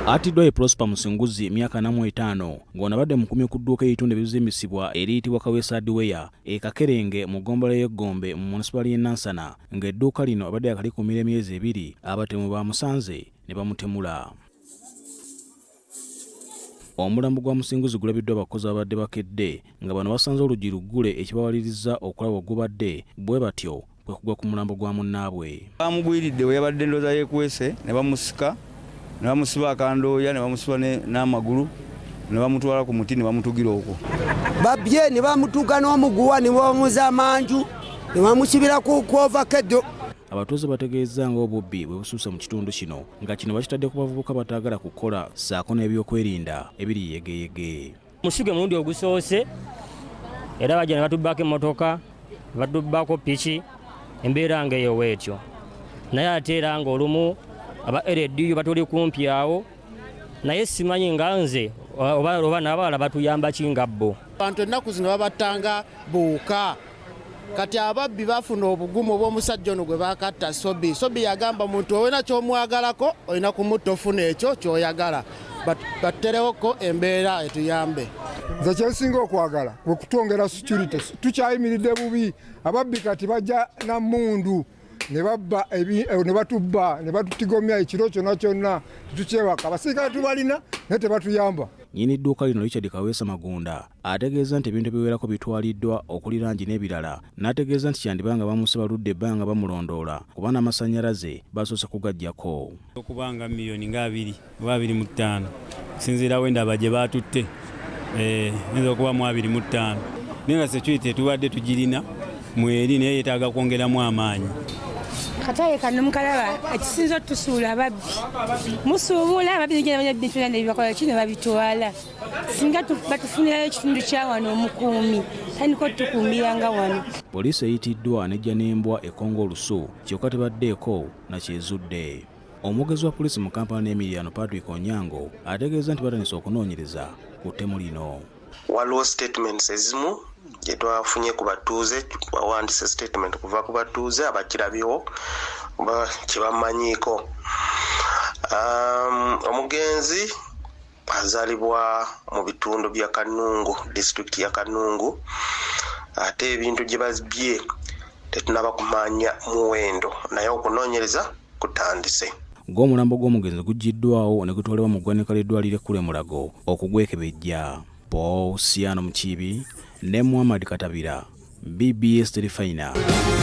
Atiddwa Prosper Musinguzi myaka 45 ng'onabadde mukumi ku dduuka eritunde ebizimbisibwa eriyitibwa Kaweesa Hardware Kakerenge mu ggombolola y'Eggombe mu munisipali y'e Nansana ng'edduuka lino abadde yakalikumira emyezi 2 abatemu bamusanze ne bamutemula. Omulambo gwa Musinguzi gulabiddwa abakozi abadde bakedde nga bano basanze oluggi luggule ekibawaliriza okulaba ogubadde bwe batyo kwe kugwa ku mulambo gwa munnaabwe. Bamugwiridde we yabadde ndooza yeekwese ne bamusika ne bamusiba akandooya ne bamusiba n'amagulu ne bamutwala ku muti ne bamutugira okwo. Babbye ne bamutuga n'omuguwa ne bamuza amanju ne bamusibira ku ovakeddo. Abatuuze bategeeza ng'obubbi bwe busuuse mu kitundu kino nga kino bakitadde ku bavubuka bataagala kukola ssaako n'ebyokwerinda ebiri yegeyege. Musige mulundi ogusoose era bajja ne batubbaako emmotoka batubbaako piki embeera ng'eyo weetyo naye ate era ng'olumu aba LDU batuli kumpi awo naye simanyi nga nze oba n'abawala batuyamba kinga bo. Abantu ennaku zino babattanga buuka kati ababbi bafuna obugumu obw'omusajja ono gwe bakatta Sobi yagamba muntu olina ky'omwagalako olina kumutta ofuna ekyo ky'oyagala batterewoko embeera etuyambe. Nze kyensinga okwagala bwe kutwongera security. Tukyayimiridde bubi ababbi kati bajja na mmundu ne babba ne batubba ne batutigomya ekiro kyonna kyonna tukyewaka abasirikale tubalina naye tebatuyamba. Nnyini dduuka lino Richard Kaweesa Magunda ategeeza nti ebintu ebiwerako bitwaliddwa okuli langi n'ebirala n'ategeeza nti kyandibanga bamusiba ludde ebbanga bamulondoola kuba n'amasannyalaze basoose kugaggyako. Okubanga miliyoni nga 2 oba 25 kusinziira w'endaba gye baatutte nza okuba mu 25 naye nga security tubadde tugirina mweri naye yeetaaga kwongeramu amaanyi. Kataye kano mukalaba ekisinza otusuula ababbi musuubula ababbi negenda banyabintu nebibakola kino babitwala singa batufunirayo ekitundu kya wano Omukuumi tandika otukumbiranga wano. Poliisi eyitiddwa nejja n'embwa ekonga olusu kyokka tebaddeeko na kyezudde. Omwogezi wa poliisi mu Kampala n'Emiliano Patrick Onyango ategeeza nti batandise okunoonyereza ku ttemu lino. Waliwo statements ezimu gye twafunye ku batuuze bawandise statement kuva ku batuuze abakirabyewo oba kye bamanyiiko. Omugenzi azaalibwa mu bitundu bya Kanungu district ya Kanungu ate ebintu gye babbye tetunaba kumanya muwendo naye okunoonyereza kutandise. Ng'omulambo gw'omugenzi guggiddwawo ne gutwalibwa mu ggwanika ly'eddwaliro ekkulu e Mulago okugwekebejja. Paul Siano Mukibi ne Muhammad Katabira, BBS Telefina.